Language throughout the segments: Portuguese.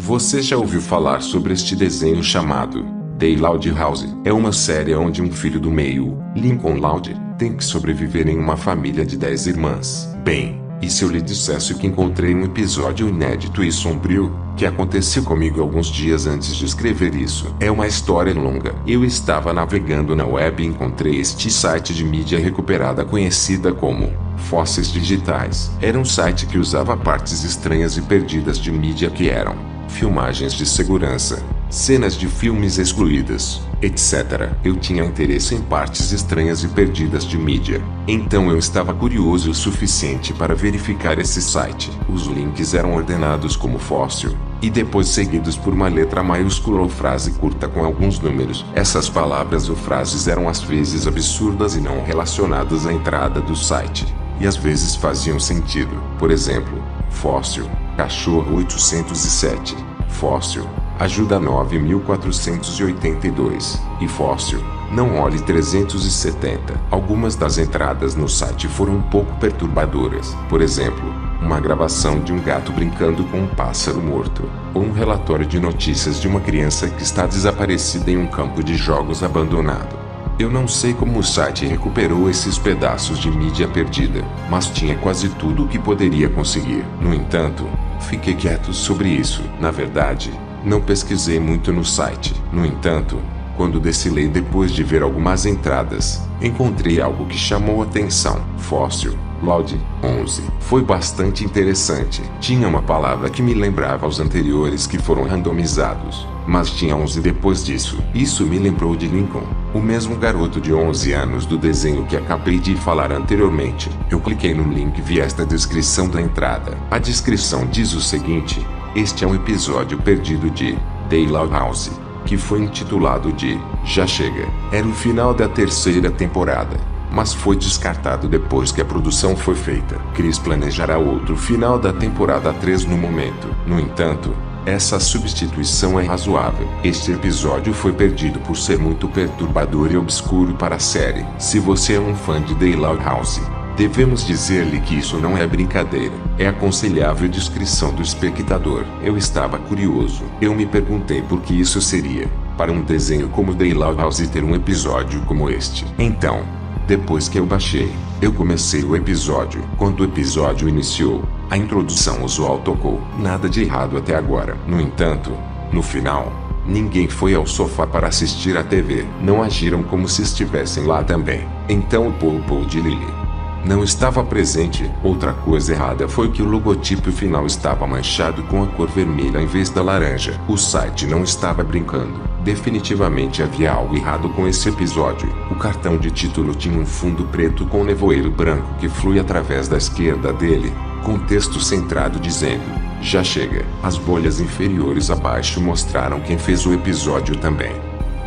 Você já ouviu falar sobre este desenho chamado The Loud House? É uma série onde um filho do meio, Lincoln Loud, tem que sobreviver em uma família de 10 irmãs. Bem, e se eu lhe dissesse que encontrei um episódio inédito e sombrio, que aconteceu comigo alguns dias antes de escrever isso? É uma história longa. Eu estava navegando na web e encontrei este site de mídia recuperada conhecida como Fósseis Digitais. Era um site que usava partes estranhas e perdidas de mídia que eram filmagens de segurança, cenas de filmes excluídas, etc. Eu tinha interesse em partes estranhas e perdidas de mídia. Então eu estava curioso o suficiente para verificar esse site. Os links eram ordenados como fóssil, e depois seguidos por uma letra maiúscula ou frase curta com alguns números. Essas palavras ou frases eram às vezes absurdas e não relacionadas à entrada do site, e às vezes faziam sentido. Por exemplo, fóssil, cachorro 807, fóssil, ajuda 9482, e fóssil, não olhe 370. Algumas das entradas no site foram um pouco perturbadoras. Por exemplo, uma gravação de um gato brincando com um pássaro morto, ou um relatório de notícias de uma criança que está desaparecida em um campo de jogos abandonado. Eu não sei como o site recuperou esses pedaços de mídia perdida, mas tinha quase tudo o que poderia conseguir. No entanto, fiquei quieto sobre isso. Na verdade, não pesquisei muito no site. No entanto, quando descilei depois de ver algumas entradas, encontrei algo que chamou atenção. Fóssil Loud 11. Foi bastante interessante. Tinha uma palavra que me lembrava os anteriores que foram randomizados, mas tinha 11 depois disso. Isso me lembrou de Lincoln, o mesmo garoto de 11 anos do desenho que acabei de falar anteriormente. Eu cliquei no link e vi esta descrição da entrada. A descrição diz o seguinte: este é um episódio perdido de The Loud House, que foi intitulado de Já Chega. Era o final da terceira temporada, mas foi descartado depois que a produção foi feita. Chris planejará outro final da temporada 3 no momento. No entanto, essa substituição é razoável. Este episódio foi perdido por ser muito perturbador e obscuro para a série. Se você é um fã de The Loud House, devemos dizer-lhe que isso não é brincadeira. É aconselhável descrição do espectador. Eu estava curioso. Eu me perguntei por que isso seria, para um desenho como The Loud House, ter um episódio como este. Então, depois que eu baixei, eu comecei o episódio. Quando o episódio iniciou, a introdução usual tocou. Nada de errado até agora. No entanto, no final, ninguém foi ao sofá para assistir à TV. Não agiram como se estivessem lá também. Então o Popo de Lily não estava presente. Outra coisa errada foi que o logotipo final estava manchado com a cor vermelha em vez da laranja. O site não estava brincando. Definitivamente havia algo errado com esse episódio. O cartão de título tinha um fundo preto com nevoeiro branco que flui através da esquerda dele, com texto centrado dizendo: Já chega. As bolhas inferiores abaixo mostraram quem fez o episódio também,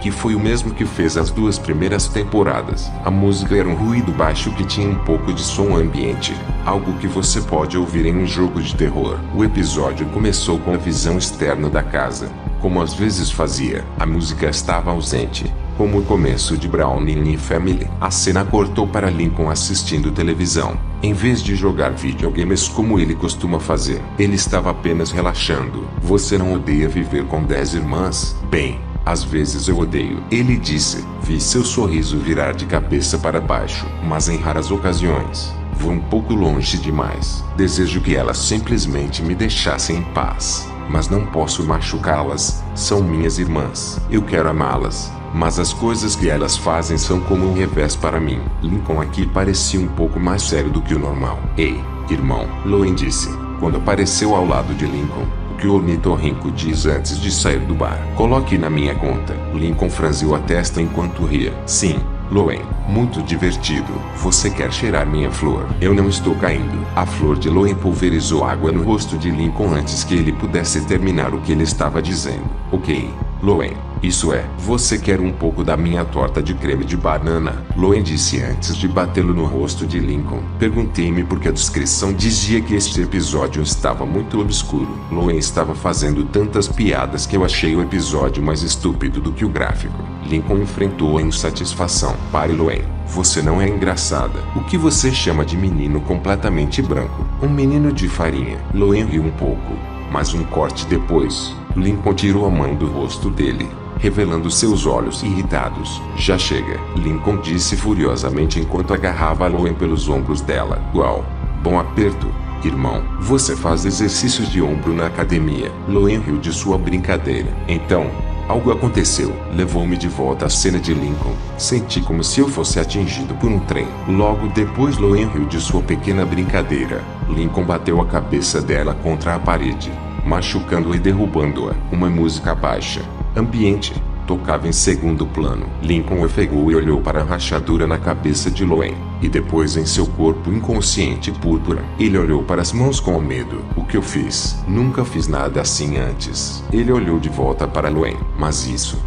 que foi o mesmo que fez as 2 primeiras temporadas. A música era um ruído baixo que tinha um pouco de som ambiente, algo que você pode ouvir em um jogo de terror. O episódio começou com a visão externa da casa, como às vezes fazia. A música estava ausente, como o começo de Brownie Family. A cena cortou para Lincoln assistindo televisão, em vez de jogar videogames como ele costuma fazer. Ele estava apenas relaxando. Você não odeia viver com 10 irmãs? Bem, às vezes eu odeio, ele disse. Vi seu sorriso virar de cabeça para baixo, mas em raras ocasiões. Vou um pouco longe demais. Desejo que elas simplesmente me deixassem em paz, mas não posso machucá-las. São minhas irmãs. Eu quero amá-las, mas as coisas que elas fazem são como um revés para mim. Lincoln aqui parecia um pouco mais sério do que o normal. Ei, irmão, Loen disse, quando apareceu ao lado de Lincoln. Que o ornitorrinco diz antes de sair do bar. Coloque na minha conta. Lincoln franziu a testa enquanto ria. Sim, Loen, muito divertido. Você quer cheirar minha flor? Eu não estou caindo. A flor de Loen pulverizou água no rosto de Lincoln antes que ele pudesse terminar o que ele estava dizendo. Ok, Loen, isso é, você quer um pouco da minha torta de creme de banana? Loen disse antes de batê-lo no rosto de Lincoln. Perguntei-me porque a descrição dizia que este episódio estava muito obscuro. Loen estava fazendo tantas piadas que eu achei o episódio mais estúpido do que o gráfico. Lincoln enfrentou a insatisfação. Pare, Loen. Você não é engraçada. O que você chama de menino completamente branco? Um menino de farinha. Loen riu um pouco. Mas um corte depois, Lincoln tirou a mão do rosto dele, revelando seus olhos irritados. Já chega, Lincoln disse furiosamente enquanto agarrava Loen pelos ombros dela. Uau, bom aperto, irmão. Você faz exercícios de ombro na academia. Loen riu de sua brincadeira. Então, algo aconteceu. Levou-me de volta à cena de Lincoln. Senti como se eu fosse atingido por um trem. Logo depois Loen riu de sua pequena brincadeira. Lincoln bateu a cabeça dela contra a parede, machucando-a e derrubando-a. Uma música baixa, ambiente, tocava em segundo plano. Lincoln ofegou e olhou para a rachadura na cabeça de Loen, e depois em seu corpo inconsciente púrpura. Ele olhou para as mãos com medo. O que eu fiz? Nunca fiz nada assim antes. Ele olhou de volta para Loen. Mas isso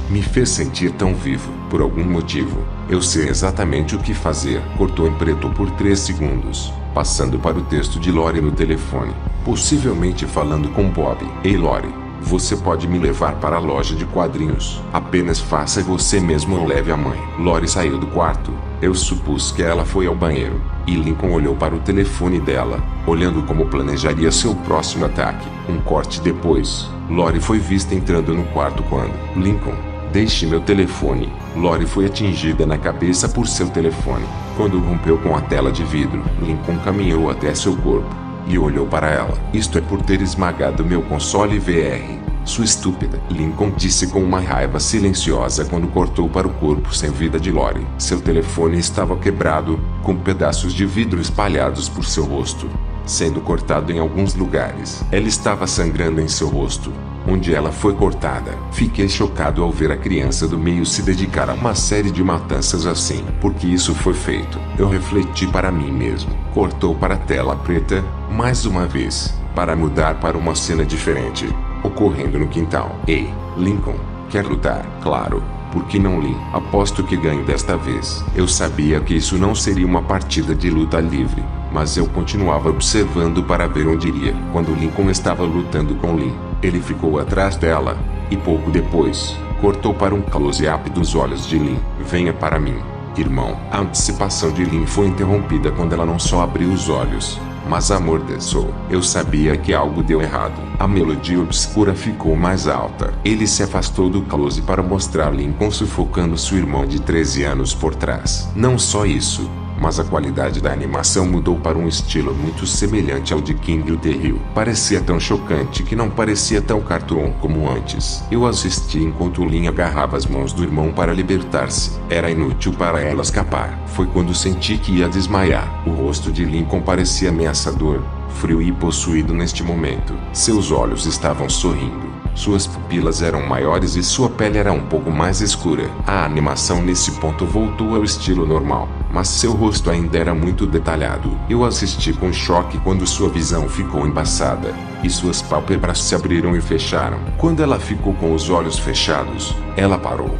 me fez sentir tão vivo. Por algum motivo, eu sei exatamente o que fazer. Cortou em preto por 3 segundos, passando para o texto de Lori no telefone, possivelmente falando com Bob. Ei Lori, você pode me levar para a loja de quadrinhos. Apenas faça você mesmo ou leve a mãe. Lori saiu do quarto. Eu supus que ela foi ao banheiro, e Lincoln olhou para o telefone dela, olhando como planejaria seu próximo ataque. Um corte depois, Lori foi vista entrando no quarto quando Lincoln, deixe meu telefone. Lori foi atingida na cabeça por seu telefone. Quando rompeu com a tela de vidro, Lincoln caminhou até seu corpo e olhou para ela. Isto é por ter esmagado meu console VR, sua estúpida. Lincoln disse com uma raiva silenciosa quando cortou para o corpo sem vida de Lori. Seu telefone estava quebrado, com pedaços de vidro espalhados por seu rosto, sendo cortado em alguns lugares. Ela estava sangrando em seu rosto, onde ela foi cortada. Fiquei chocado ao ver a criança do meio se dedicar a uma série de matanças assim. Por que isso foi feito? Eu refleti para mim mesmo. Cortou para a tela preta, mais uma vez, para mudar para uma cena diferente, ocorrendo no quintal. Ei, Lincoln, quer lutar? Claro. Por que não, Lin? Aposto que ganho desta vez. Eu sabia que isso não seria uma partida de luta livre, mas eu continuava observando para ver onde iria. Quando Lincoln estava lutando com Lin, ele ficou atrás dela, e pouco depois, cortou para um close-up dos olhos de Lin. Venha para mim, irmão. A antecipação de Lin foi interrompida quando ela não só abriu os olhos, mas amordaçou. Eu sabia que algo deu errado. A melodia obscura ficou mais alta. Ele se afastou do close para mostrar Lincoln sufocando seu irmão de 13 anos por trás. Não só isso, mas a qualidade da animação mudou para um estilo muito semelhante ao de King of the Hill. Parecia tão chocante que não parecia tão cartoon como antes. Eu assisti enquanto Lin agarrava as mãos do irmão para libertar-se. Era inútil para ela escapar. Foi quando senti que ia desmaiar. O rosto de Lincoln parecia ameaçador, frio e possuído neste momento. Seus olhos estavam sorrindo. Suas pupilas eram maiores e sua pele era um pouco mais escura. A animação nesse ponto voltou ao estilo normal, mas seu rosto ainda era muito detalhado. Eu assisti com choque quando sua visão ficou embaçada, e suas pálpebras se abriram e fecharam. Quando ela ficou com os olhos fechados, ela parou.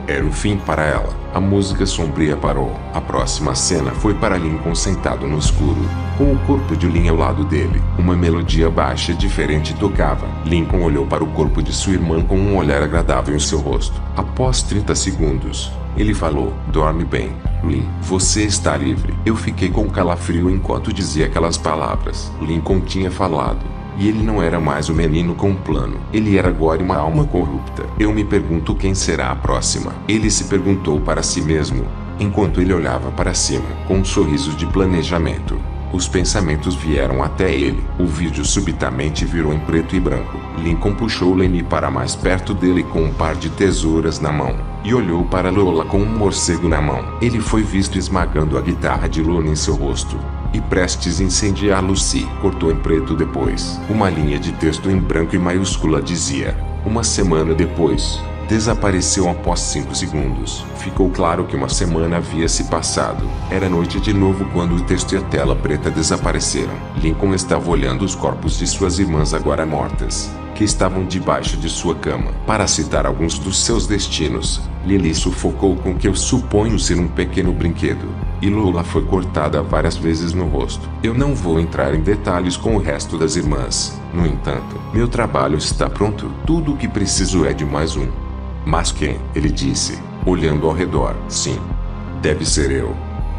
Era o fim para ela. A música sombria parou. A próxima cena foi para Lincoln sentado no escuro, com o corpo de Lin ao lado dele. Uma melodia baixa e diferente tocava. Lincoln olhou para o corpo de sua irmã com um olhar agradável em seu rosto. Após 30 segundos, ele falou: dorme bem, Lin. Você está livre. Eu fiquei com calafrio enquanto dizia aquelas palavras. Lincoln tinha falado, e ele não era mais o menino com um plano. Ele era agora uma alma corrupta. Eu me pergunto quem será a próxima. Ele se perguntou para si mesmo, enquanto ele olhava para cima, com um sorriso de planejamento. Os pensamentos vieram até ele. O vídeo subitamente virou em preto e branco. Lincoln puxou Lenny para mais perto dele com um par de tesouras na mão, e olhou para Lola com um morcego na mão. Ele foi visto esmagando a guitarra de Lola em seu rosto, e prestes a incendiar Lucy. Cortou em preto depois. Uma linha de texto em branco e maiúscula dizia: uma semana depois. Desapareceu após 5 segundos. Ficou claro que uma semana havia se passado. Era noite de novo quando o texto e a tela preta desapareceram. Lincoln estava olhando os corpos de suas irmãs agora mortas, que estavam debaixo de sua cama. Para citar alguns dos seus destinos, Lily sufocou com o que eu suponho ser um pequeno brinquedo, e Lola foi cortada várias vezes no rosto. Eu não vou entrar em detalhes com o resto das irmãs. No entanto, meu trabalho está pronto. Tudo o que preciso é de mais um. Mas quem? Ele disse, olhando ao redor. Sim, deve ser eu.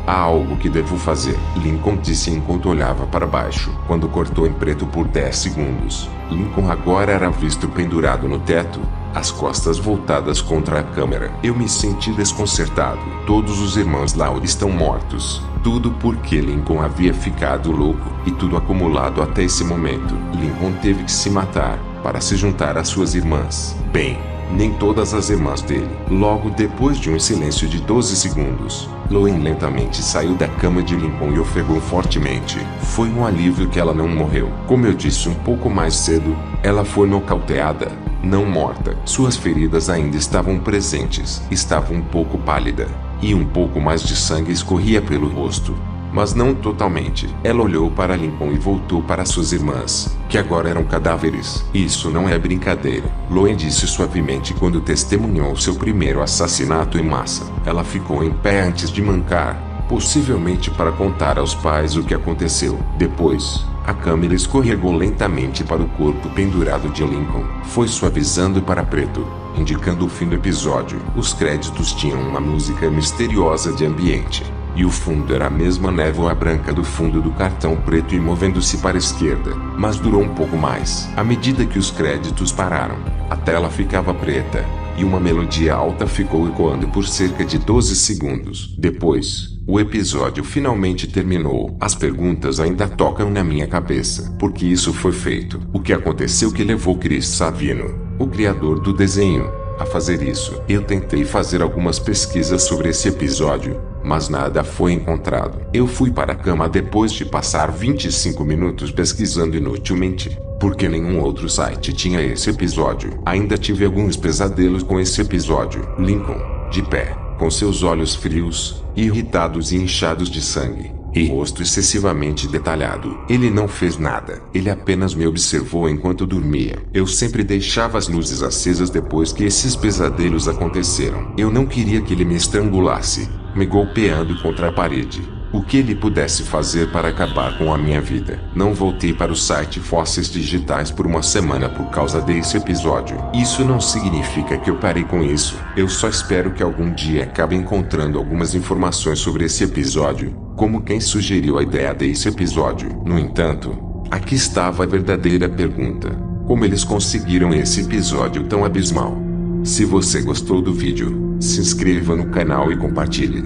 Há algo que devo fazer, Lincoln disse enquanto olhava para baixo, quando cortou em preto por 10 segundos. Lincoln agora era visto pendurado no teto, as costas voltadas contra a câmera. Eu me senti desconcertado. Todos os irmãos Laurie estão mortos. Tudo porque Lincoln havia ficado louco, e tudo acumulado até esse momento. Lincoln teve que se matar, para se juntar às suas irmãs. Bem, nem todas as irmãs dele. Logo depois de um silêncio de 12 segundos, Loen lentamente saiu da cama de Lincoln e ofegou fortemente. Foi um alívio que ela não morreu. Como eu disse um pouco mais cedo, ela foi nocauteada, não morta. Suas feridas ainda estavam presentes. Estava um pouco pálida, e um pouco mais de sangue escorria pelo rosto. Mas não totalmente. Ela olhou para Lincoln e voltou para suas irmãs, que agora eram cadáveres. Isso não é brincadeira, Loen disse suavemente quando testemunhou seu primeiro assassinato em massa. Ela ficou em pé antes de mancar, possivelmente para contar aos pais o que aconteceu. Depois, a câmera escorregou lentamente para o corpo pendurado de Lincoln. Foi suavizando para preto, indicando o fim do episódio. Os créditos tinham uma música misteriosa de ambiente, e o fundo era a mesma névoa branca do fundo do cartão preto e movendo-se para a esquerda. Mas durou um pouco mais. À medida que os créditos pararam, a tela ficava preta, e uma melodia alta ficou ecoando por cerca de 12 segundos. Depois, o episódio finalmente terminou. As perguntas ainda tocam na minha cabeça. Por que isso foi feito? O que aconteceu que levou Chris Savino, o criador do desenho, a fazer isso? Eu tentei fazer algumas pesquisas sobre esse episódio, mas nada foi encontrado. Eu fui para a cama depois de passar 25 minutos pesquisando inutilmente, porque nenhum outro site tinha esse episódio. Ainda tive alguns pesadelos com esse episódio. Lincoln, de pé, com seus olhos frios, irritados e inchados de sangue, e rosto excessivamente detalhado. Ele não fez nada. Ele apenas me observou enquanto dormia. Eu sempre deixava as luzes acesas depois que esses pesadelos aconteceram. Eu não queria que ele me estrangulasse, me golpeando contra a parede. O que ele pudesse fazer para acabar com a minha vida. Não voltei para o site Fósseis Digitais por uma semana por causa desse episódio. Isso não significa que eu parei com isso. Eu só espero que algum dia acabe encontrando algumas informações sobre esse episódio, como quem sugeriu a ideia desse episódio. No entanto, aqui estava a verdadeira pergunta: como eles conseguiram esse episódio tão abismal? Se você gostou do vídeo, se inscreva no canal e compartilhe.